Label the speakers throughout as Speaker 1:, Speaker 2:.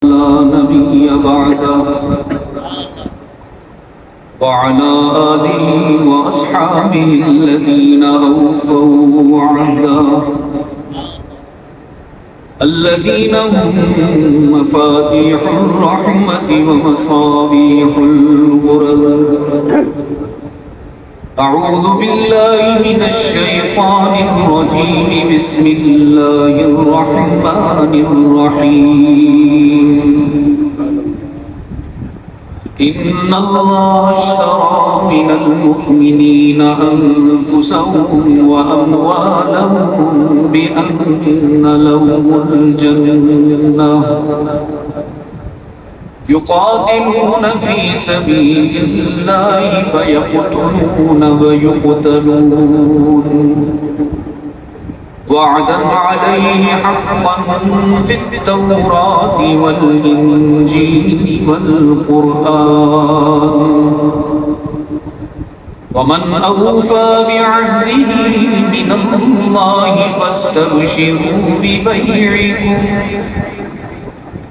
Speaker 1: لا نبي بعده وعلى آله وأصحابه الذين أوفوا عهده الذين هم مفاتيح الرحمة ومصابيح الغرر. أعوذ بالله من الشيطان الرجيم. بسم الله الرحمن الرحيم. إن الله اشترى من المؤمنين أنفسهم وأموالهم بأن لهم الجنة يقاتلون في سبيل الله فيقتلون ويقتلون وعدا عليه حقا في التوراة والإنجيل والقرآن ومن أوفى بعهده من الله فاستبشروا ببيعكم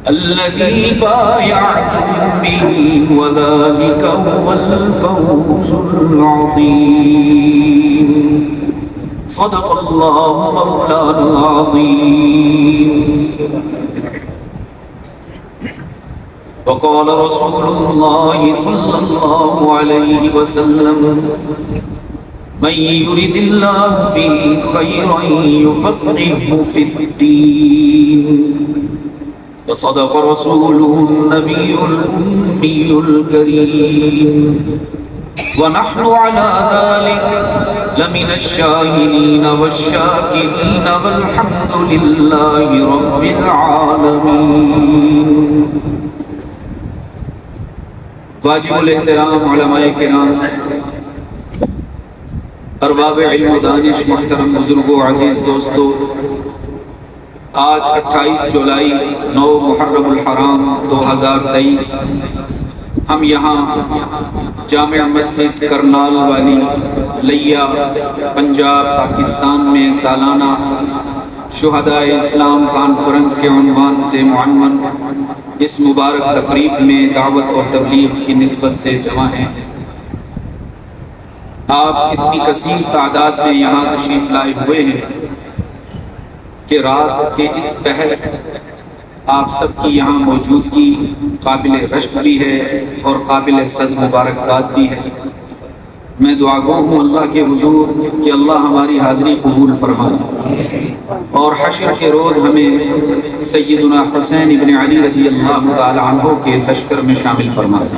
Speaker 1: الذي بايعتم به وذلك هو الفوز العظيم. صدق الله مولانا العظيم. وقال رسول الله صلى الله عليه وسلم: من يرد الله به خيرا يفقهه في الدين. وصدق رسوله النبي الأمي الكريم. ونحن على ذلك لمن الشاهدين والشاكرين والحمد لله رب العالمين. واجب الاحترام علماء کرام، ارباب علم و دانش، محترم بزرگوں، عزیز دوستو، آج 28 جولائی 9 محرم الحرام 2023 ہم یہاں جامع مسجد کرنال والی لیا پنجاب پاکستان میں سالانہ شہداء اسلام کانفرنس کے عنوان سے معنون اس مبارک تقریب میں دعوت اور تبلیغ کی نسبت سے جمع ہیں۔ آپ اتنی کثیر تعداد میں یہاں تشریف لائے ہوئے ہیں کہ رات کے اس پہر آپ سب کی یہاں موجودگی قابل رشک بھی ہے اور قابل صد مبارکباد بھی ہے۔ میں دعا گو ہوں اللہ کے حضور کہ اللہ ہماری حاضری قبول فرمائے اور حشر کے روز ہمیں سیدنا حسین ابن علی رضی اللہ تعالی عنہ کے لشکر میں شامل فرمائے۔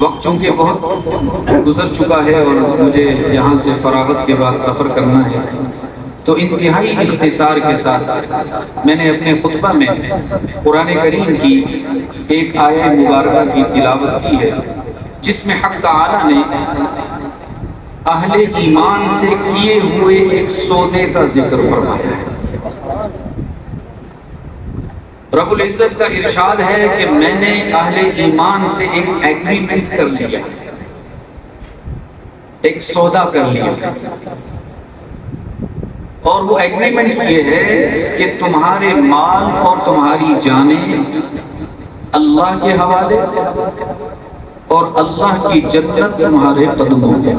Speaker 1: وقت چونکہ بہت گزر چکا ہے اور مجھے یہاں سے فراغت کے بعد سفر کرنا ہے، تو انتہائی اختصار کے ساتھ میں نے اپنے خطبہ میں قرآن کریم کی ایک آیہ مبارکہ کی تلاوت کی ہے، جس میں حق تعالی نے اہل ایمان سے کیے ہوئے ایک سودے کا ذکر فرمایا ہے۔ رب العزت کا ارشاد ہے کہ میں نے اہل ایمان سے ایک ایگریمنٹ کر لیا، ایک سودا کر لیا، اور وہ ایگریمنٹ یہ ہے کہ تمہارے مال اور تمہاری جانیں اللہ کے حوالے اور اللہ کی جنت تمہارے قدموں میں۔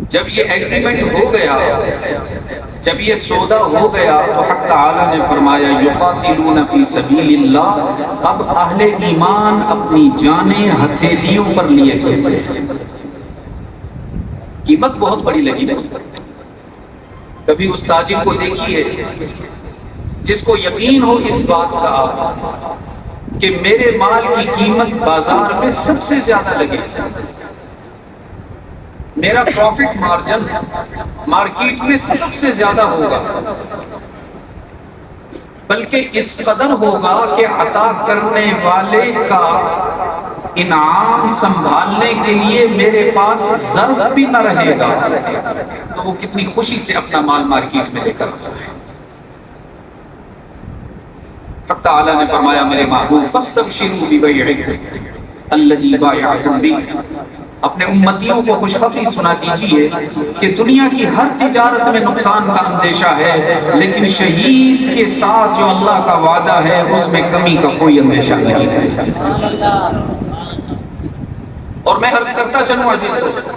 Speaker 1: جب یہ ایگریمنٹ ہو گیا، جب یہ سودا ہو گیا، تو حق تعالی نے فرمایا یقاتلون فی سبیل اللہ۔ اب اہل ایمان اپنی جانیں ہتھیلیوں پر لیے کرتے ہیں۔ قیمت بہت بڑی لگی نا۔ کبھی اس تاجر کو دیکھیے جس کو یقین ہو اس بات کا کہ میرے مال کی قیمت بازار میں سب سے زیادہ لگے، میرا پروفٹ مارجن مارکیٹ میں سب سے زیادہ ہوگا، بلکہ اس قدر ہوگا کہ عطا کرنے والے کا انعام سنبھالنے کے لیے میرے پاس ظرف بھی نہ رہے گا، تو وہ کتنی خوشی سے اپنا مال مارکیٹ میں لے کر آتا ہے۔ حق تعالی نے فرمایا میرے محبوب فاستبشروا ببیعکم الذی بایعتم بہ، اپنے امتیوں کو خوشخبری سنا دیجئے کہ دنیا کی ہر تجارت میں نقصان کا اندیشہ ہے، لیکن شہید کے ساتھ جو اللہ کا وعدہ ہے اس میں کمی کا کوئی اندیشہ نہیں ہے۔ اور میں عرض کرتا چلوں عزیز دوست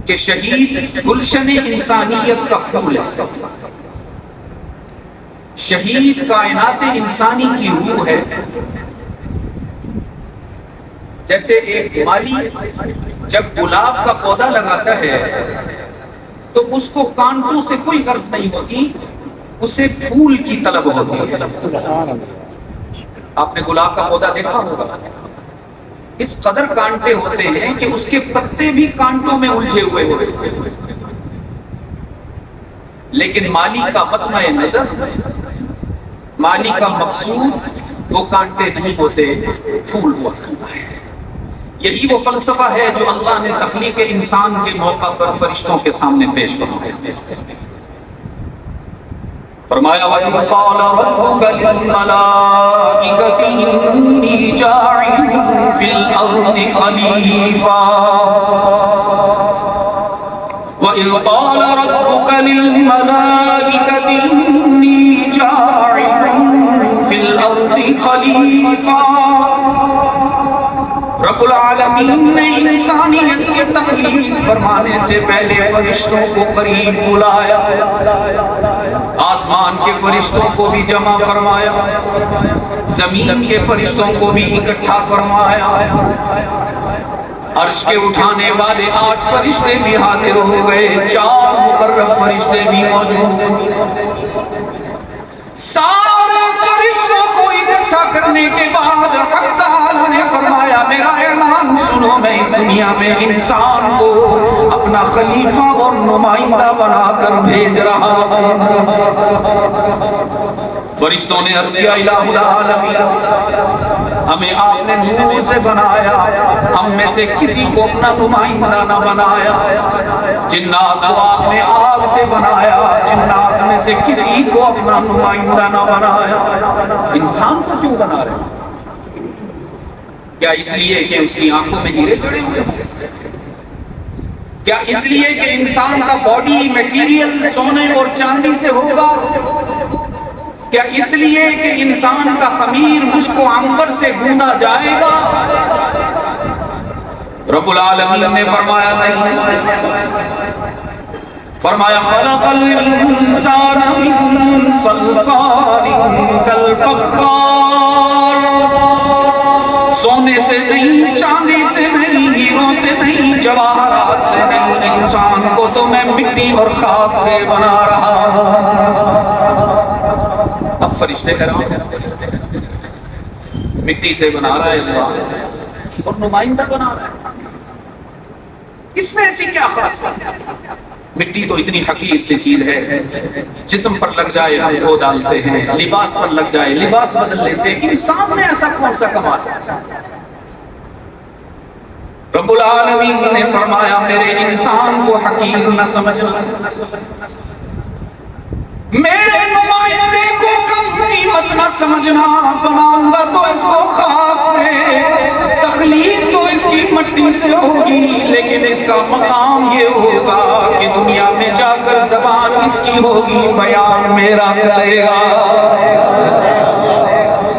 Speaker 1: کہ شہید گلشن انسانیت کا پھول ہے، شہید کائنات انسانی کی روح ہے۔ جیسے ایک مالی جب گلاب کا پودا لگاتا ہے تو اس کو کانٹوں سے کوئی غرض نہیں ہوتی، اسے پھول کی طلب ہوتی ہے۔ آپ نے گلاب کا پودا دیکھا ہوگا، اس قدر کانٹے ہوتے ہیں کہ اس کے پتے بھی کانٹوں میں الجھے ہوئے ہوتے ہیں، لیکن مالی کا مطمع نظر، مالی کا مقصود وہ کانٹے نہیں ہوتے، پھول ہوا کرتا ہے۔ یہی وہ فلسفہ ہے جو اللہ نے تخلیق انسان کے موقع پر فرشتوں کے سامنے پیش فرمایا۔ فرمایا وَإِذْ قَالَ رَبُّكَ لِلْمَلَائِكَةِ إِنِّي جَاعِلٌ فِي الْأَرْضِ خَلِيفَةً وَإِذْ قَالَ رَبُّكَ لِلْمَلَائِكَةِ إِنِّي جَاعِلٌ فِي الْأَرْضِ خَلِيفَةً۔ رب العالمین نے انسانیت کے تخلیق فرمانے سے پہلے فرشتوں کو قریب بلایا، آسمان کے فرشتوں کو بھی جمع فرمایا، زمین کے فرشتوں کو بھی اکٹھا فرمایا، عرش کے اٹھانے والے 8 فرشتے بھی حاضر ہو گئے، 4 مقرب فرشتے بھی موجود ہیں۔ سارے فرشتوں کو اکٹھا کرنے کے بعد حق تعالی نے فرمایا میرا اعلان سنو، میں اس دنیا میں انسان کو اپنا خلیفہ اور نمائندہ بنا کر بھیج رہا ہوں۔ فرشتوں نے عرض کیا الہ العالمین، ہمیں آپ نے نور سے بنایا، ہم میں سے کسی کو اپنا نمائندہ نہ بنایا۔ جنات کو آپ نے آگ سے بنایا، جنات میں سے کسی کو اپنا نمائندہ نہ بنایا۔ انسان کو کیوں بنا رہے ہیں؟ کیا اس لیے کہ اس کی آنکھوں میں ہیرے جڑے ہوئے ہیں؟ کیا اس لیے کہ انسان کا باڈی میٹیریل سونے اور چاندی سے ہوگا؟ کیا اس لیے کہ انسان کا خمیر مشک و عنبر سے گوندا جائے گا؟ رب العالمین نے فرمایا نہیں، فرمایا خلق الانسان من صلصال کالفخار، سونے سے نہیں، چاندی سے نہیں، ہیروں سے نہیں، جواہرات سے نہیں، انسان کو تو میں مٹی اور خاک سے بنا رہا ہوں۔ اب فرشتے حیران، مٹی سے بنا رہا ہے اللہ اور نمائندہ بنا رہا ہے، اس میں ایسی کیا خاص بات ہے؟ مٹی تو اتنی حقیر سی چیز ہے، جسم پر لگ جائے ہم دھو ڈالتے ہیں، لباس پر لگ جائے لباس بدل لیتے ہیں، انسان میں ایسا کون سا کمال ہے؟ رب العالمین نے فرمایا میرے انسان کو حقیر نہ سمجھنا، میرے نمائندے کو کم قیمت نہ سمجھنا، بناؤں گا تو اس کو خاک سے، تخلیق تو اس کی مٹی سے ہوگی، لیکن اس کا مقام یہ ہوگا کہ دنیا میں جا کر زبان اس کی ہوگی، بیان میرا کرے گا،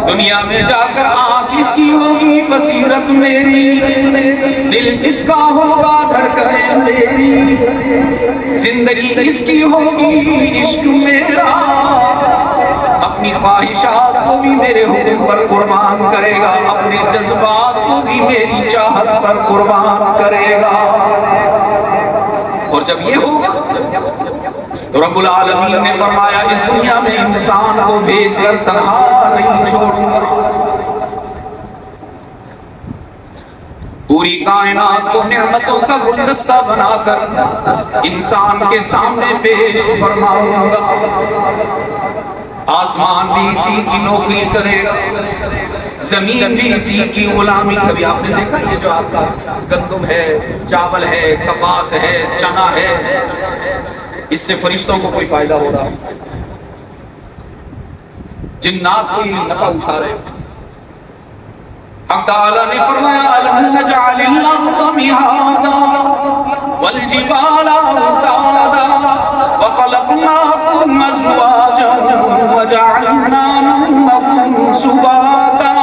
Speaker 1: دنیا میں جا کر آنکھ اس کی ہوگی، بصیرت میری، دل اس کا ہوگا، دھڑکنیں میری، زندگی اس کی ہوگی، عشق میرا، اپنی خواہشات کو بھی میرے حکم پر قربان کرے گا، اپنے جذبات کو بھی میری چاہت پر قربان کرے گا۔ اور جب یہ ہوگا تو رب العالمین نے فرمایا اس دنیا میں انسان کو بھیج کر تنہا نہیں چھوڑوں گا، پوری کائنات کو نعمتوں کا گلدستہ بنا کر انسان کے سامنے پیش فرماؤں گا، آسمان بھی اسی کی نوکری کرے گا، زمین بھی اسی کی غلامی۔ کبھی آپ نے دیکھا یہ جو آپ کا گندم ہے، چاول ہے، کپاس ہے، چنا ہے، اس سے فرشتوں کو کوئی فائدہ ہو رہا ہے؟ جنات کوئی نفع اٹھا رہے ہیں؟ حق تعالیٰ نے فرمایا الم نجعل الارض مہادا والجبال اوتادا وخلقناكم ازواجا وجعلنا نومكم سباتا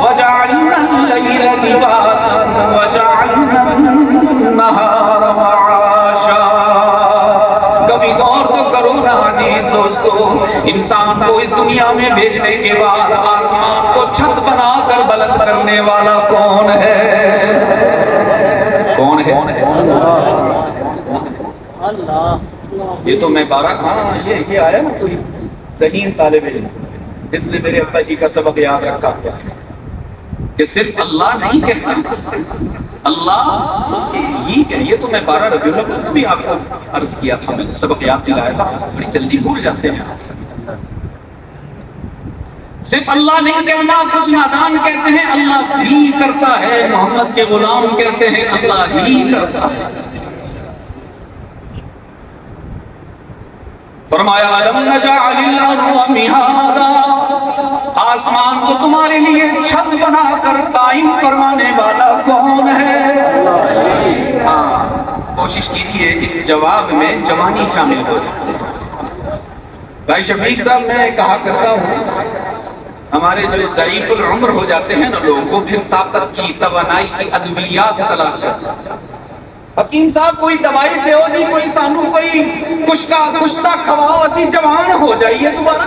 Speaker 1: وجعلنا الليل لباسا وجعلنا النهار معاشا. کبھی غور تو کرو نا عزیز دوستو، انسان کو اس دنیا میں بھیجنے کے بعد آسمان کو چھت بنا کر بلند کرنے والا کون ہے؟ کون ہے؟ اللہ. یہ تو میں یہ آیا نا کوئی ذہین طالب علم جس نے میرے ابا جی کا سبق یاد رکھا کہ صرف اللہ نہیں کہنا، اللہ ہی کہ. یہ تو میں 12 ربیع الاول کو بھی آپ کو عرض کیا تھا، میں نے سبق یاد دلایا تھا، بڑی جلدی بھول جاتے ہیں. صرف اللہ نہیں کہنا. کچھ نادان کہتے ہیں اللہ بھی کرتا ہے، محمد کے غلام کہتے ہیں اللہ ہی کرتا ہے. فرمایا الم نجعل الارض مہادا، آسمان کو تمہارے لیے چھت بنا کر قائم فرمانے والا کون ہے؟ کوشش کیجئے اس جواب میں جوانی شامل ہو جائے. بھائی شفیق صاحب میں کہا کرتا ہوں ہمارے جو ضعیف العمر ہو جاتے ہیں نا لوگ، وہ پھر طاقت کی توانائی کی ادویات تلاش کرتے ہیں. حکیم صاحب کوئی دوائی دیو جی، کوئی سانو کوئی کشتا کھواؤ اسی جوان ہو جائیے دوبارہ.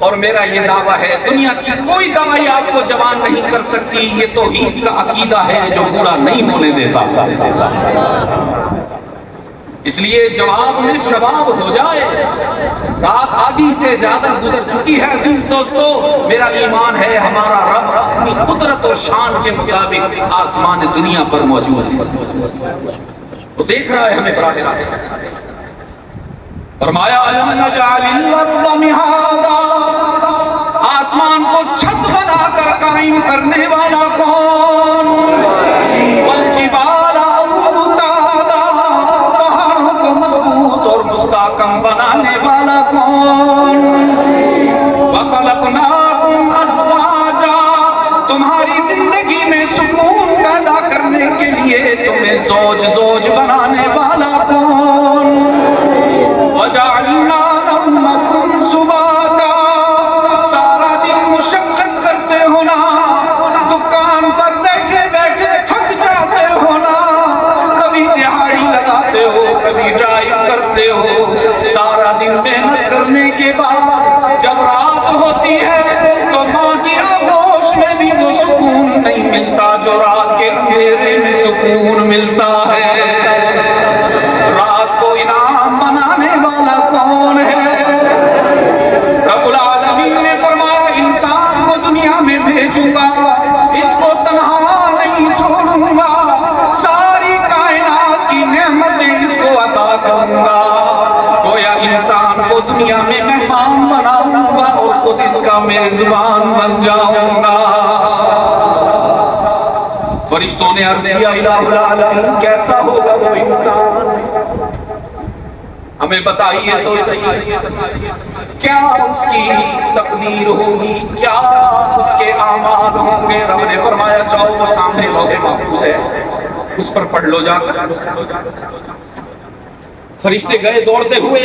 Speaker 1: اور میرا یہ دعویٰ ہے دنیا کی کوئی دوائی آپ کو جوان نہیں کر سکتی. یہ توحید کا عقیدہ ہے جو بوڑھا نہیں ہونے دیتا. اس لیے جواب میں شباب ہو جائے. رات آدھی سے زیادہ گزر چکی ہے عزیز دوستو. میرا ایمان ہے ہمارا رب اپنی قدرت اور شان کے مطابق آسمان دنیا پر موجود ہے، وہ دیکھ رہا ہے ہمیں براہ راست. فرمایا الم نجعل الارض مہادا، آسمان کو چھت بنا کر قائم کرنے والا کون؟ والجبال اوتادا، پہاڑوں کو مضبوط اور مستحکم بنانے والا کون؟ وخلقناکم ازواجا، تمہاری زندگی میں سکون پیدا کرنے کے لیے تمہیں زوج بنانے والا کون؟ وجعلنا نومکم سباتا، سارا دن مشقت کرتے ہو نا، دکان پر بیٹھے بیٹھے تھک جاتے ہو نا، کبھی دہاڑی لگاتے ہو کبھی ڈرائیو کرتے ہو. سارا دن محنت کرنے کے بعد جب رات ہوتی ہے تو ماں کی آغوش میں بھی وہ سکون نہیں ملتا جو رات کے اندھیرے میں سکون ملتا ہے. رات کو انعام بنانے والا کون ہے؟ رب العالمین نے فرمایا انسان کو دنیا میں بھیجوں گا، اس کو تنہا نہیں چھوڑوں گا، ساری کائنات کی نعمتیں اس کو عطا کروں گا. گویا انسان کو دنیا میں مہمان بناؤں گا اور خود اس کا میزبان بن جاؤں گا. فرشتوں نے عرض کیا الہ العالمین کیسا ہوگا وہ انسان؟ ہمیں بتائیے تو صحیح، کیا اس کی تقدیر ہوگی، کیا اس کے اعمال ہوں گے؟ رب نے فرمایا جاؤ وہ سامنے لوح محفوظ ہے، اس پر پڑھ لو جا کر. فرشتے گئے دوڑتے ہوئے،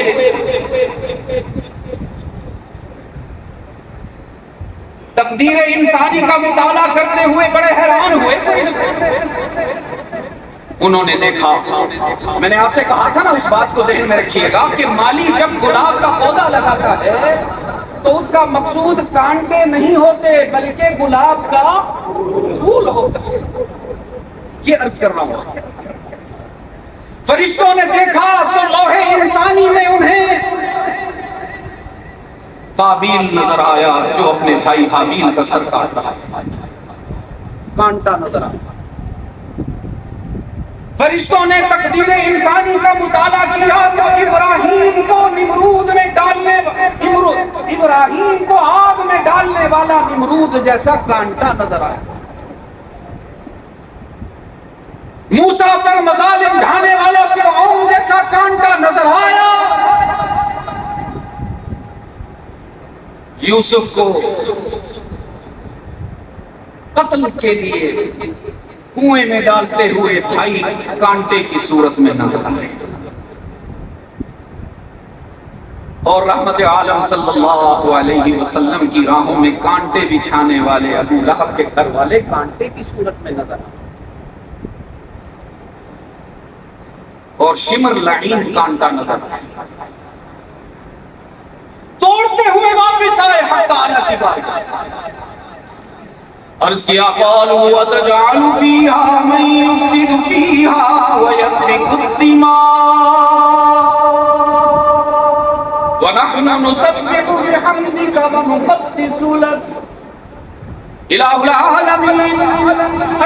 Speaker 1: تقدیر انسانی کا مطالعہ کرتے ہوئے بڑے حیران ہوئے فرشتے. انہوں نے دیکھا، میں نے آپ سے کہا تھا نا اس بات کو ذہن میں رکھیے گا کہ مالی جب گلاب کا پودا لگاتا ہے تو اس کا مقصود کانٹے نہیں ہوتے بلکہ گلاب کا پھول ہوتا ہے. یہ عرض کر رہا ہوں. فرشتوں نے دیکھا تو لوح انسانی میں انہیں قابیل نظر آیا جو اپنے بھائی حابیل کا سر کاٹ رہا تھا، کانٹا نظر آیا. فرشتوں نے تقدیر انسانی کا مطالعہ کیا تو ابراہیم کو نمرود میں ڈالنے ابراہیم کو آگ میں ڈالنے والا نمرود جیسا کانٹا نظر آیا. موسیٰ پر مظالم ڈھانے والا فرعون جیسا کانٹا نظر آیا. یوسف کو قتل کے لیے کنویں میں ڈالتے ہوئے بھائی کانٹے کی صورت میں نظر آئے، اور رحمت عالم صلی اللہ علیہ وسلم کی راہوں میں کانٹے بچھانے والے ابو لہب کے گھر والے کانٹے کی صورت میں نظر آئے، اور شمر لعین کانٹا نظر آئے، توڑتے ہوئے واپس آئے حتی اللہ کی بارگاہ، عرض کیا قالوا وتجعل فيها من يفسد فيها ويسفك الدماء ونحن نسبح بحمدك ونقدس لك، الہ العالمین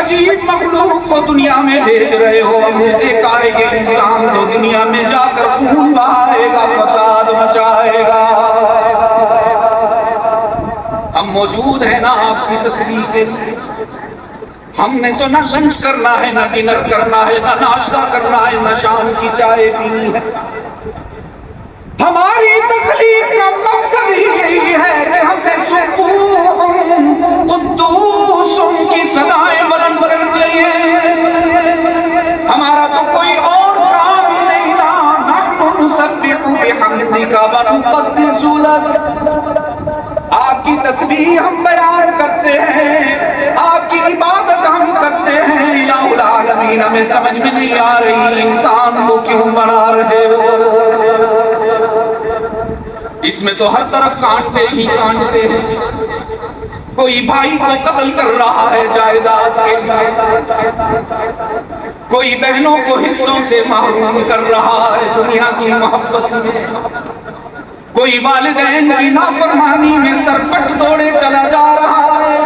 Speaker 1: عجیب مخلوق کو دنیا میں بھیج رہے ہو، ہم نے دیکھا ہے کہ انسان تو دنیا میں جا کر خون بہائے گا، فساد مچائے گا، ہم موجود ہیں نا آپ کی تصویر کے لیے، ہم نے تو نہ لنچ کرنا ہے، نہ ڈنر کرنا ہے، نہ ناشتہ کرنا ہے، نہ شام کی چائے پینی ہے، ہماری تخلیق کا مقصد ہی یہی ہے کہ ہم نے سبوح قدوس کی صدائیں بلند کر دی ہیں، ہمارا تو کوئی اور کام ہی نہیں رہا، نحن نسبح بحمدک ونقدس لک، آپ کی تسبیح ہم بیان کرتے ہیں، آپ کی عبادت ہم کرتے ہیں، الہ العالمین ہمیں سمجھ میں نہیں آ رہی انسان کو کیوں بنا رہے ہو، اس میں تو ہر طرف کانٹے ہی کانٹے ہیں، کوئی بھائی کو قتل کر رہا ہے جائیداد کے لیے، کوئی بہنوں کو حصوں سے محروم کر رہا ہے دنیا کی محبت میں، کوئی والدین کی نافرمانی میں سرپٹ دوڑے چلا جا رہا ہے،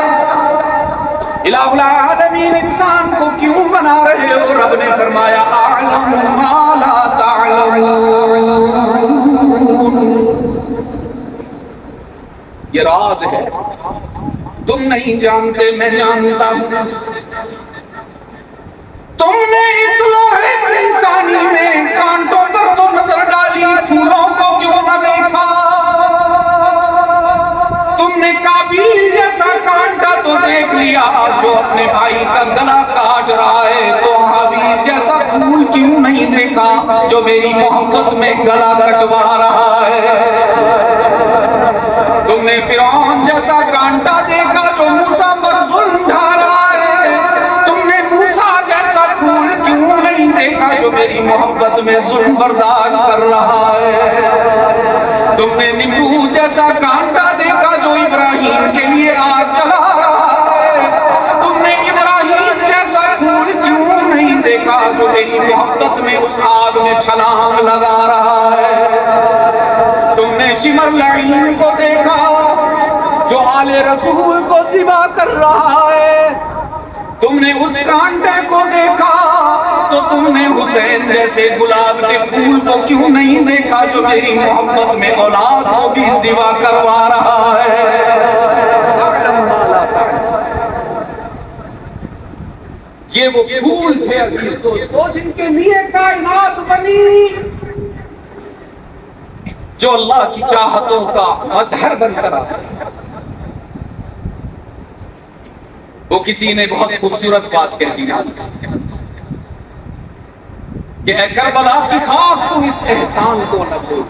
Speaker 1: الہ العالمین انسان کو کیوں بنا رہے ہو؟ رب نے فرمایا اعلم ما لا تعلمون، یہ راز ہے، تم نہیں جانتے میں جانتا ہوں، تم نے اس لوہے انسانی میں کانٹوں پر تو نظر ڈالی، پھولوں کو کیوں نہ دیکھا؟ تم نے قابیل جیسا کانٹا تو دیکھ لیا جو اپنے بھائی کا گلا کاٹ رہا ہے، تو حابیل جیسا پھول کیوں نہیں دیکھا جو میری محبت میں گلا کٹوا رہا ہے؟ تم نے فرعون جیسا کانٹا دیکھا جو موسیٰ پر ظلم ڈھا رہا ہے، تم نے موسیٰ جیسا پھول کیوں نہیں دیکھا جو میری محبت میں ظلم برداشت کر رہا ہے؟ تم نے نمرود جیسا کانٹا دیکھا جو ابراہیم کے لیے آگ جلا رہا ہے، تم نے ابراہیم جیسا پھول کیوں نہیں دیکھا جو میری محبت میں اس آگ میں چھلانگ لگا رہا ہے؟ تم نے شمر لعین کو دیکھا جو آل رسول کو ذبح کر رہا ہے، تم نے اس کانٹے کو دیکھا تو تم نے حسین جیسے گلاب کے پھول کو کیوں نہیں دیکھا جو میری محبت میں اولاد کو بھی ذبح کروا رہا ہے؟ یہ وہ پھول تھے عزیز دوستو جن کے لیے کائنات بنی، جو اللہ کی چاہتوں کا مظہر بن کر آتا ہے۔ وہ کسی نے بہت خوبصورت بات کہہ دی کہ اے کربلا کی خاک تم اس احسان کو نہ بھول،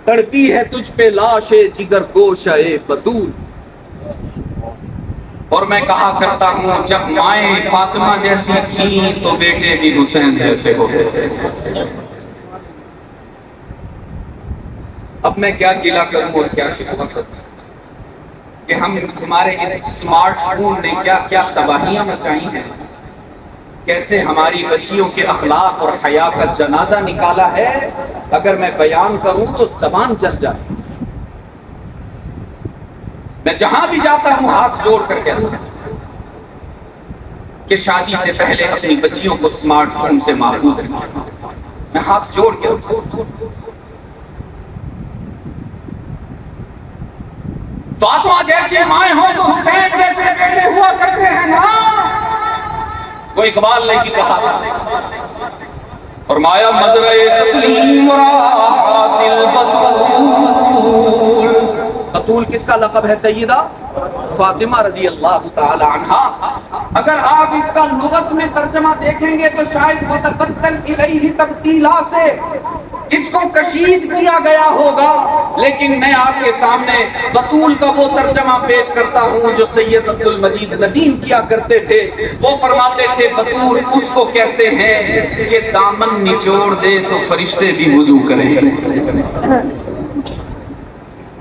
Speaker 1: تڑپی ہے تجھ پہ لاش جگر گوشہ بطول، اور میں کہا کرتا ہوں جب مائیں فاطمہ جیسی تھیں تو بیٹے بھی حسین جیسے ہوتے تھے۔ اب میں کیا گلہ کروں اور کیا شکوہ کروں کہ ہمارے اس اسمارٹ فون نے کیا کیا تباہیاں مچائی ہیں، کیسے ہماری بچیوں کے اخلاق اور حیا کا جنازہ نکالا ہے، اگر میں بیان کروں تو زبان جل جائے۔ میں جہاں بھی جاتا ہوں ہاتھ جوڑ کر کہتا ہوں کہ شادی سے پہلے اپنی بچیوں کو اسمارٹ فون سے محفوظ رکھیں، میں ہاتھ جوڑ کے فاطمہ جیسے مائیں ہوں تو حسین جیسے بیٹے ہوا کرتے ہیں نا۔ وہ اقبال نے بھی کہا تھا، فرمایا مزرعِ تسلیم را حاصل بطول، بطول
Speaker 2: کس کا لقب ہے سیدہ فاطمہ رضی اللہ تعالی عنہا۔ اگر آپ اس کا لغت میں ترجمہ دیکھیں گے تو شاید متبدل الیہ تبدیلا سے اس کو کشید کیا گیا ہوگا، لیکن میں آپ کے سامنے بطول کا وہ ترجمہ پیش کرتا ہوں جو سید عبد المجید ندیم کیا کرتے تھے۔ وہ فرماتے تھے بطول اس کو کہتے ہیں کہ دامن نچوڑ دے تو فرشتے بھی وضو کریں۔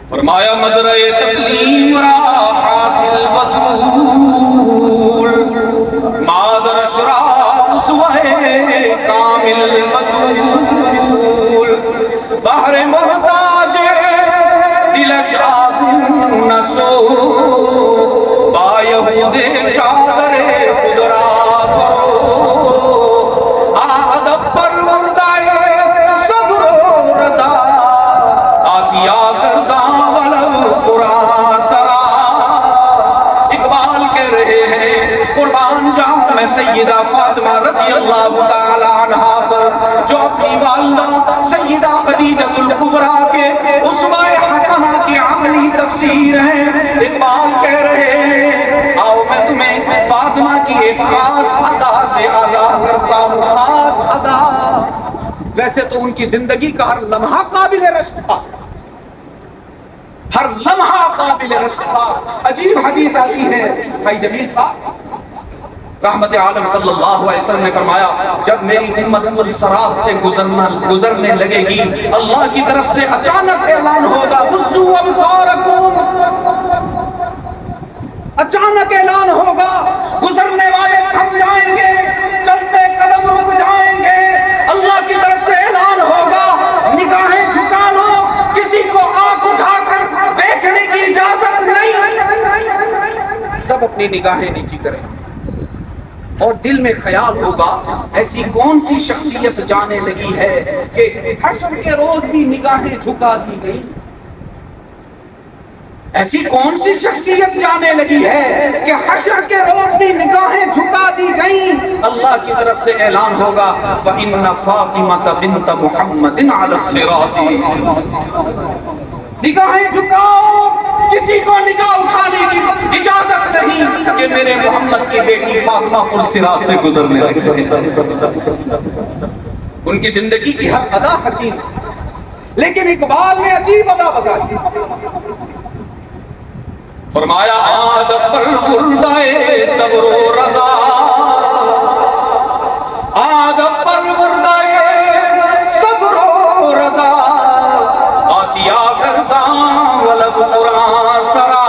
Speaker 2: فرمایا مزرع تسلیم را حاصل بطول مادر اشراق سوئے کامل بطول بحر محتاج دل شاد نسو با یہود چادر قدرا فرو آدب پر وردائے صبر و رضا آسیہ کردان ولو قرآن سرا۔ اقبال کہہ رہے ہیں قربان جاؤں میں سیدہ فاطمہ رضی اللہ تعالی عنہا پر جو اپنی والدہ سیدہ خدیجۃ الکبریٰ کے اسوہ حسنہ کی عملی تفسیر ہے۔ اقبال کہہ رہے ہیں آؤ میں تمہیں فاطمہ کی ایک خاص ادا سے آگاہ کرتا ہوں۔ خاص ادا، ویسے تو ان کی زندگی کا ہر لمحہ قابل رشک تھا، ہر لمحہ قابل رشک تھا۔ عجیب حدیث آتی ہے، بھائی جمیل صاحب رحمت عالم صلی اللہ علیہ وسلم نے فرمایا جب میری امت الصراط سے گزرنے لگے گی اللہ کی طرف سے اچانک اعلان ہوگا غضوا ابصارکم، اچانک اعلان ہوگا، گزرنے والے تھم جائیں گے، چلتے قدم رک جائیں گے، اللہ کی طرف سے اعلان ہوگا نگاہیں جھکا لو، کسی کو آنکھ اٹھا کر دیکھنے کی اجازت نہیں، سب اپنی نگاہیں نیچی کریں۔ اور دل میں خیال ہوگا ایسی کون سی شخصیت جانے لگی ہے کہ حشر کے روز بھی نگاہیں جھکا دی گئی، ایسی کون سی شخصیت جانے لگی ہے کہ حشر کے روز بھی نگاہیں جھکا دی گئیں۔ اللہ کی طرف سے اعلان ہوگا فَإِنَّ فَاطِمَةَ بِنْتَ مُحَمَّدٍ عَلَى الصِّرَاطِ۔ نگاہیں جھکاؤ، کسی کو نگاہ اٹھانے کی اجازت نہیں کہ میرے محمد کی بیٹی فاطمہ پل صراط سے گزرنے لگے۔ ان کی زندگی کی ہر ادا حسین تھی، لیکن اقبال نے عجیب ادا بتائی۔ فرمایا آدب پر غردائے صبر و رضا، آدب پر غردائے صبر و رضا آسیہ کردان ولب قرآن سرا۔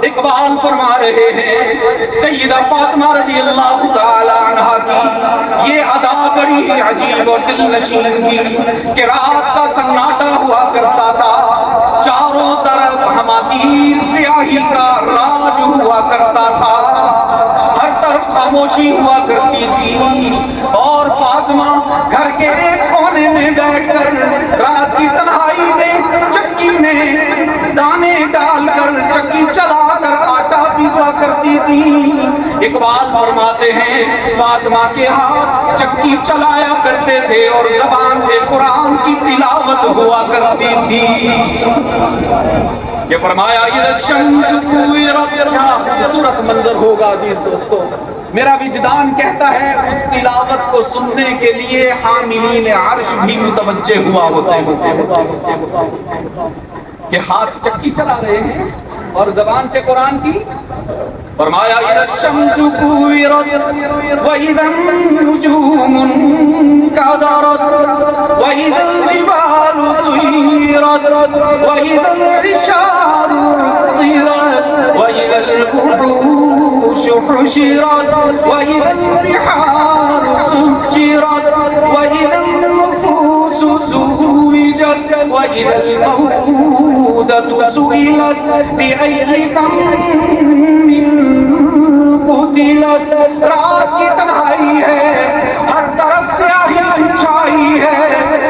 Speaker 2: اقبال فرما رہے ہیں سیدہ فاطمہ رضی اللہ تعالی عنہا کی یہ ادا بڑی ہی عجیب اور دل نشین تھی کہ رات کا سناٹا ہوا کرتا تھا، چاروں طرف ہمادیر سیاہی کا راج ہوا کرتا تھا، ہر طرف خاموشی ہوا کرتی تھی، اور فاطمہ گھر کے ایک کونے میں بیٹھ کر رات کی تنہائی میں چکی میں دانے ڈال کر چکی چلا کر آٹا پیسا کرتی تھی۔ اقبال فرماتے ہیں فاطمہ کے ہاتھ چکی چلایا کرتے تھے اور زبان سے قرآن کی تلاوت ہوا کرتی تھی۔ یہ فرمایا اذا الشمس کوئرت، کیا خوبصورت منظر ہوگا عزیز دوستو۔ میرا وجدان کہتا ہے اس تلاوت کو سننے کے لیے حاملین عرش بھی متوجہ ہوا ہوتے کہ ہاتھ چکی چلا رہے ہیں اور زبان سے قرآن کی۔ فرمایا اذا الشمس کوئرت واذا النجوم انکدرت واذا الجبال سیرت واذا العشار عطلت واذا الوحوش حشرت واذا البحار سجرت واذا النفوس زوجت واذا الموءودة سئلت بأي ذنب قتلت۔ رات کی تنہائی ہے، ہر طرف سیاہی چھائی ہے،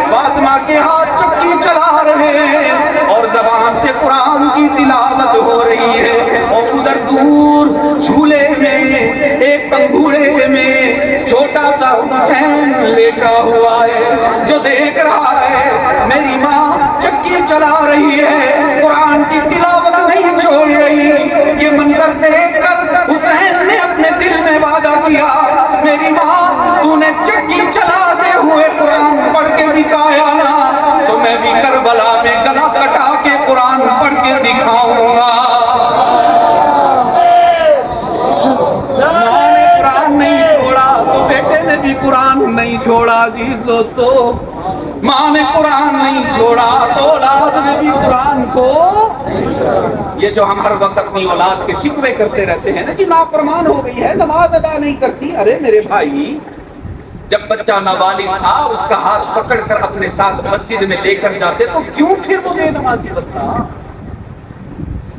Speaker 2: فاطمہ کے ہاتھ چکی چلا رہے ہیں اور زبان سے قرآن کی تلاوت ہو رہی ہے، اور ادھر دور جھولے میں ایک پنگھوڑے میں چھوٹا سا حسین لیٹا ہوا ہے جو دیکھ رہا ہے میری ماں چکی چلا رہی ہے، قرآن کی تلاوت نہیں چھوڑ رہی۔ یہ منظر دیکھ کر حسین نے اپنے دل میں وعدہ کیا، میری ماں تو نے چکی چلاتے ہوئے قرآن پڑھ کے دکھایا نا، تو میں بھی کربلا میں گلا کٹا کے قرآن پڑھ کے دکھاؤں گا۔ ماں نے قرآن نہیں چھوڑا تو بیٹے نے بھی قرآن نہیں چھوڑا۔ عزیز دوستو، ماں نے قرآن نہیں چھوڑا تو اولاد نے بھی قرآن کو۔ یہ جو ہم ہر وقت اپنی اولاد کے شکوے کرتے رہتے ہیں نا، جی نافرمان ہو گئی ہے، نماز ادا نہیں کرتی، ارے میرے بھائی جب بچہ نابالغ تھا اس کا ہاتھ پکڑ کر اپنے ساتھ مسجد میں لے کر جاتے تو کیوں پھر وہ بے نمازی بنتا؟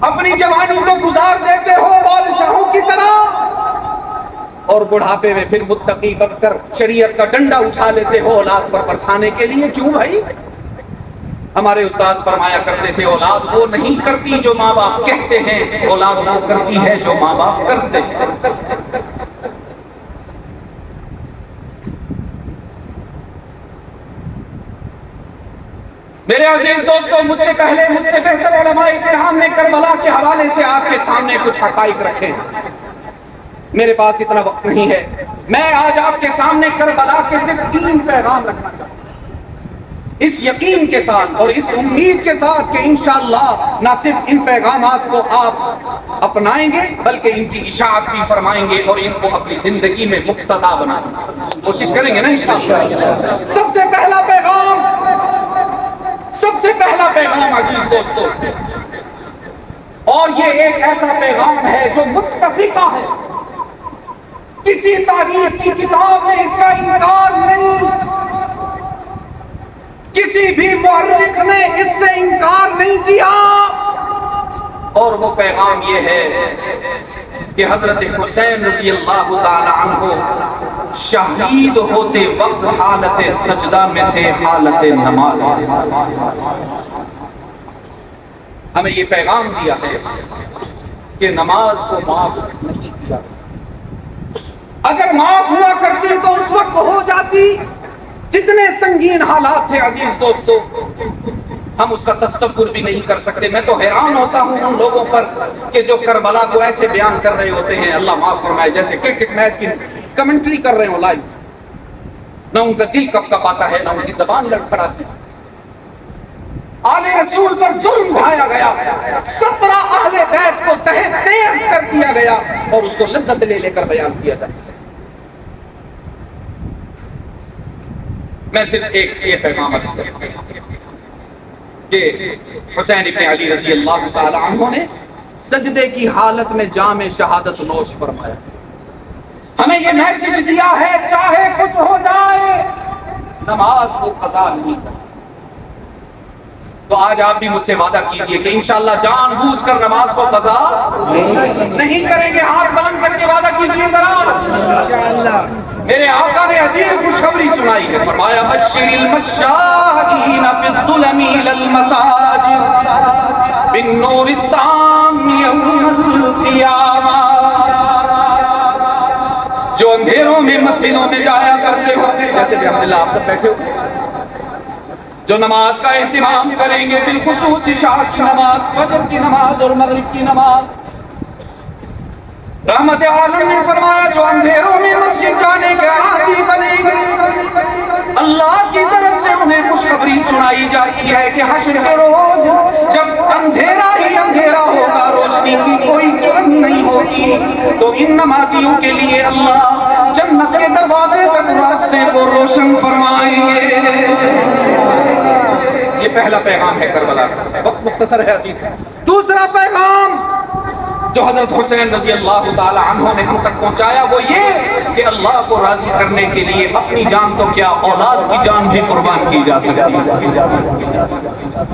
Speaker 2: اپنی جوانی کو گزار دیتے ہو بادشاہوں کی طرح، اور بڑھاپے میں پھر متقی بن کر شریعت کا ڈنڈا اٹھا لیتے ہو اولاد پر برسانے کے لیے، کیوں بھائی؟ ہمارے استاذ فرمایا کرتے تھے، اولاد وہ نہیں کرتی جو ماں باپ کہتے ہیں، اولاد وہ کرتی ہے جو ماں باپ کرتے ہیں۔ میرے عزیز دوستو، مجھ سے پہلے مجھ سے بہتر علماء کرام نے کربلا کے حوالے سے آپ کے سامنے کچھ حقائق رکھے ہیں۔ میرے پاس اتنا وقت نہیں ہے، میں آج آپ کے سامنے کربلا کے صرف 3 پیغام رکھنا چاہتا ہوں، اس یقین کے ساتھ اور اس امید کے ساتھ کہ انشاءاللہ نہ صرف ان پیغامات کو آپ اپنائیں گے بلکہ ان کی اشاعت بھی فرمائیں گے اور ان کو اپنی زندگی میں مقتدا بنائیں گے، کوشش کریں گے نا انشاءاللہ۔ سب سے پہلا پیغام عزیز دوستو، اور یہ ایک ایسا پیغام ہے جو متفقہ ہے، کسی تاریخ کی کتاب میں اس کا انکار نہیں، کسی بھی مورخ نے اس سے انکار نہیں کیا، اور وہ پیغام یہ ہے کہ حضرت حسین رضی اللہ تعالی عنہ شہید ہوتے وقت حالت سجدہ میں تھے، حالت نماز میں تھے۔ ہمیں یہ پیغام دیا ہے کہ نماز کو معاف نہیں کیا، اگر معاف ہوا کرتی تو اس وقت ہو جاتی جتنے سنگین حالات تھے عزیز دوستو، ہم اس کا تصور بھی نہیں کر سکتے۔ میں تو حیران ہوتا ہوں ان لوگوں پر کہ جو کربلا کو ایسے بیان کر رہے ہوتے ہیں، اللہ معاف فرمائے، جیسے کرکٹ میچ کی کمنٹری کر رہے ہوں لائیو، نہ ان کا دل کب کب آتا ہے، نہ ان کی زبان لڑکھڑاتی ہے۔ آل رسول پر ظلم ڈھایا گیا، 17 اہل بیت کو تہہ تیغ کر دیا گیا اور اس کو لذت لے کر بیان کیا جاتا ہے۔ میں صرف ایک یہ پیغام عرض کرتا ہوں کہ حسین ابن علی رضی اللہ تعالی عنہ نے سجدے کی حالت میں جام شہادت نوش فرمایا۔ ہمیں یہ میسج دیا ہے، چاہے کچھ ہو جائے نماز کو قضا نہیں کرنا۔ تو آج آپ بھی مجھ سے وعدہ کیجئے کہ انشاءاللہ جان بوجھ کر نماز کو قضا نہیں کریں گے۔ ہاتھ بلند کر کے وعدہ کیجئے ذرا۔ میرے آقا نے عجیب خوشخبری سنائی ہے، فرمایا بشر المشائین فی الظلم الی المساجد بالنور التام یوم القیامہ۔ جو اندھیروں میں مسجدوں میں جایا کرتے ہو، جیسے بھی الحمدللہ آپ سب بیٹھے ہو، جو نماز کا اہتمام کریں گے، بالخصوص عشاء کی نماز، فجر کی نماز اور مغرب کی نماز، رحمت عالم نے فرمایا جو اندھیروں میں مسجد جانے کے عادی بنے گے، اللہ کی طرف سے انہیں خوشخبری سنائی جاتی ہے کہ حشر کے روز جب اندھیرا ہی اندھیرا ہوگا، روشنی کی کوئی کرن نہیں ہوگی، تو ان نمازیوں کے لیے اللہ جنت کے دروازے تک راستے کو روشن فرمائیں گے۔ یہ پہلا پیغام ہے کربلا کا، وقت مختصر ہے عزیز۔ دوسرا پیغام جو حضرت حسین رضی اللہ تعالی عنہ نے ہم تک پہنچایا وہ یہ کہ اللہ کو راضی کرنے کے لیے اپنی جان تو کیا اولاد کی جان بھی قربان کی جا سکتی ہے۔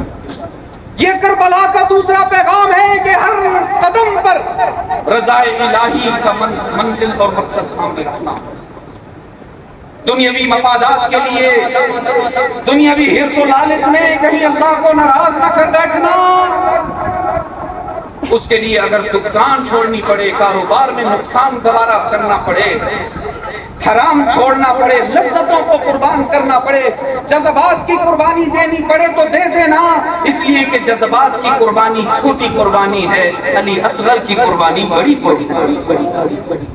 Speaker 2: یہ کربلا کا دوسرا پیغام ہے کہ ہر قدم پر رضا الہی کا منزل اور مقصد سامنے رکھنا، دنیاوی مفادات کے لیے، دنیاوی حرص و لالچ میں کہیں اللہ کو ناراض نہ کر بیٹھنا، اس کے لیے اگر دکان چھوڑنی پڑے، کاروبار میں نقصان گوارا کرنا پڑے، حرام چھوڑنا پڑے، لذتوں کو قربان کرنا پڑے، جذبات کی قربانی دینی پڑے تو دے دینا، اس لیے کہ جذبات کی قربانی چھوٹی قربانی ہے، علی اصغر کی قربانی بڑی قربانی۔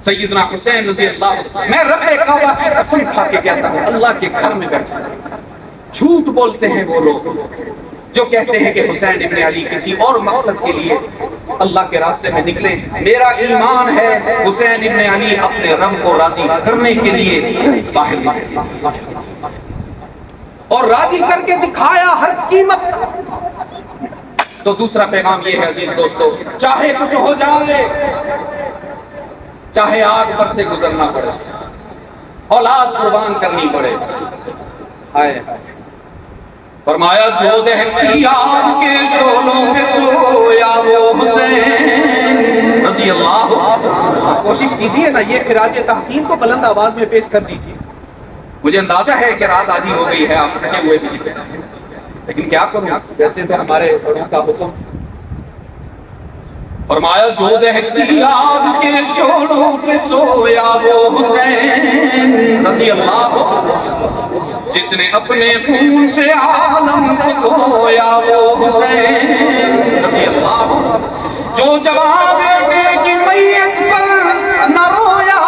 Speaker 2: سیدنا حسین رضی اللہ، میں رب کعبہ کی قسم کھا کے کہتا ہوں، اللہ کے گھر میں بیٹھا، جھوٹ بولتے ہیں وہ لوگ جو کہتے ہیں کہ حسین ابن علی کسی اور مقصد کے لیے اللہ کے راستے میں نکلے۔ میرا ایمان ہے حسین ابن علی اپنے رب کو راضی کرنے کے لیے باہر نکلے اور راضی کر کے دکھایا ہر قیمت۔ تو دوسرا پیغام یہ ہے عزیز دوستو، چاہے کچھ ہو جائے، چاہے آگ پر سے گزرنا پڑے، اولاد قربان کرنی پڑے، ہائے فرمایا جو دہتی آگ کے شعلوں پہ سویا وہ حسین رضی اللہ۔ کوشش کیجئے نا یہ خراج تحسین تو بلند آواز میں پیش کر دیجئے۔ مجھے اندازہ ہے کہ رات آدھی ہو گئی ہے، آپ تھکے ہوئے بھی، لیکن کیا کروں، ویسے تو ہمارے بڑوں کا حکم۔ فرمایا جو دہتی آگ کے شعلوں پہ سویا وہ حسین رضی اللہ، جس نے اپنے خون سے عالم کو دھویا وہ حسین رضی اللہ، جو جوان بیٹے کی میت پر نہ رویا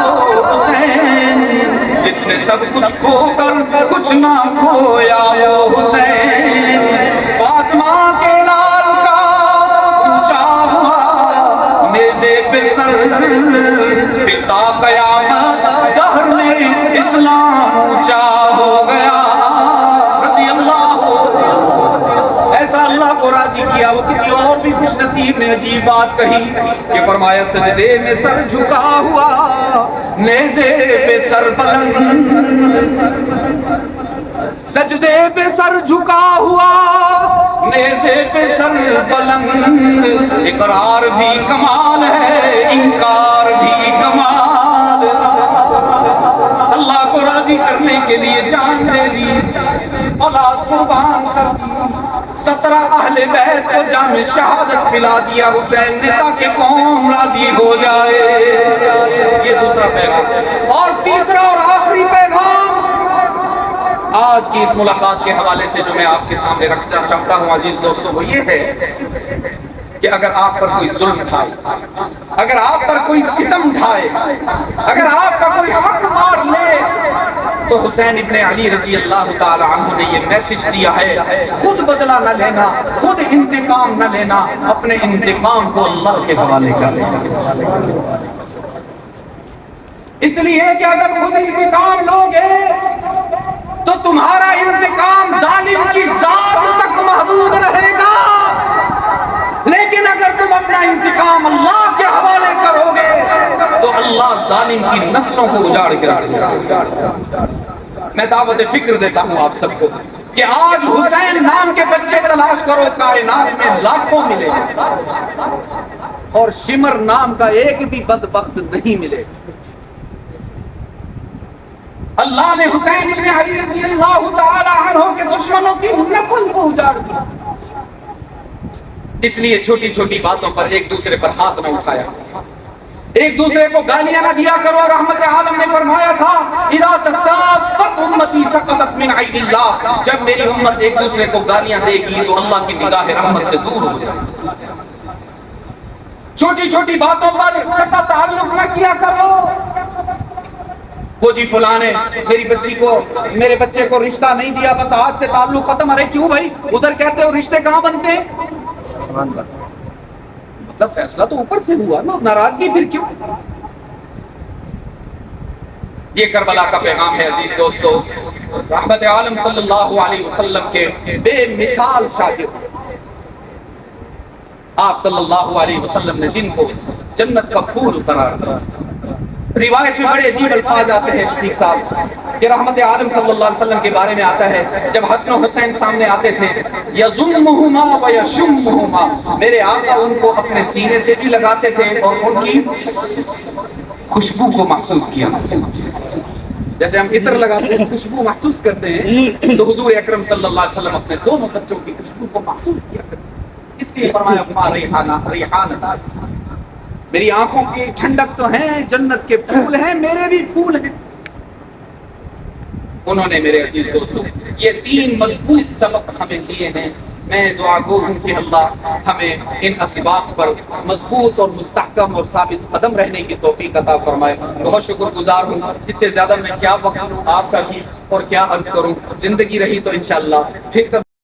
Speaker 2: وہ حسین، جس نے سب کچھ کھو کر کچھ نہ کھویا وہ حسین، فاطمہ کے لال کا اونچا ہوا نیزے پہ سر، پتا قیامت دہر میں اسلام اونچا ہو گیا رضی اللہ۔ ایسا اللہ کو راضی کیا۔ وہ کسی اور بھی خوش نصیب نے عجیب بات کہی کہ فرمایا سجدے میں سر جھکا ہوا نیزے پہ سر بلند، سجدے پہ سر جھکا ہوا نیزے پہ سر بلند، اقرار بھی کمال ہے انکار بھی کمال، اللہ کو راضی کرنے کے لیے جان دے دی، اولاد قربان کر دی، 17 اہل بیت کو جام شہادت پلا دیا حسین نے تاکہ قوم راضی ہو جائے۔ یہ دوسرا پیغام۔ اور تیسرا اور آخری پیغام آج کی اس ملاقات کے حوالے سے جو میں آپ کے سامنے رکھنا چاہتا ہوں عزیز دوستو، وہ یہ ہے کہ اگر آپ پر کوئی ظلم ڈھائے، اگر آپ پر کوئی ستم ڈھائے، اگر آپ کا کوئی حق مار لے، تو حسین ابن علی رضی اللہ تعالی عنہ نے یہ میسج دیا ہے، خود بدلہ نہ لینا، خود انتقام نہ لینا، اپنے انتقام کو اللہ کے حوالے کر دینا۔ اس لیے کہ اگر خود انتقام لوگے تو تمہارا انتقام ظالم کی ذات تک محدود رہے گا، لیکن اگر تم اپنا انتقام اللہ کے حوالے کرو گے تو اللہ ظالم کی نسلوں کو اجاڑ کے رکھے گا۔ میں دعوت فکر دیتا ہوں آپ سب کو کہ آج حسین نام کے بچے تلاش کرو، کائنات میں لاکھوں ملے اور شمر نام کا ایک بھی بدبخت نہیں ملے۔ اللہ نے حسین ابن علی رضی اللہ تعالی عنہ کے دشمنوں کی نسل کو اجاڑ دیا، اس لیے چھوٹی چھوٹی باتوں پر ایک دوسرے پر ہاتھ نہ اٹھایا، ایک دوسرے کو گالیاں نہ دیا کرو۔ رحمت عالم نے فرمایا تھا اذا تسابت امتی سقطت من عین اللہ، جب میری امت ایک دوسرے کو گالیاں دے گی تو اللہ کی نگاہ رحمت سے دور ہو جائے گی۔ چھوٹی چھوٹی باتوں پر قطع تعلق نہ کیا کرو۔ وہ جی فلاں نے میرے بچے کو رشتہ نہیں دیا، بس آج سے تعلق ختم۔ ارے کیوں بھائی؟ ادھر کہتے ہو رشتے کہاں بنتے ہیں؟ مطلب فیصلہ تو اوپر سے ہوا نا، ناراضگی پھر کیوں؟ یہ کربلا کا پیغام ہے عزیز دوستو۔ رحمت عالم صلی اللہ علیہ وسلم کے بے مثال شاگرد آپ صلی اللہ علیہ وسلم نے جن کو جنت کا پھول قرار دیا۔ روایت میں بڑے عجیب الفاظ آتے ہیں شفیق صاحب کہ رحمت عالم صلی اللہ علیہ وسلم کے بارے میں آتا ہے جب حسن و حسین سامنے آتے تھے، یضمہما و یشمہما، میرے آقا ان کو اپنے سینے سے بھی لگاتے تھے اور ان کی خوشبو کو محسوس کیا، جیسے ہم عطر لگاتے ہیں خوشبو محسوس کرتے ہیں، تو حضور اکرم صلی اللہ علیہ وسلم اپنے دونوں بچوں کی خوشبو کو محسوس کیا کرتے ہیں۔ اس لیے فرمایا ہما ریحانہ ریحانتا، میری آنکھوں کی ٹھنڈک تو ہیں، جنت کے پھول ہیں، میرے بھی پھول ہیں۔ انہوں نے میرے عزیز دوستوں یہ 3 مضبوط سبق ہمیں دیے ہیں۔ میں دعا گو ہوں کہ اللہ ہمیں ان اسباق پر مضبوط اور مستحکم اور ثابت قدم رہنے کی توفیق عطا فرمائے۔ بہت شکر گزار ہوں، اس سے زیادہ میں کیا وقت لوں آپ کا بھی اور کیا عرض کروں، زندگی رہی تو انشاءاللہ پھر کبھی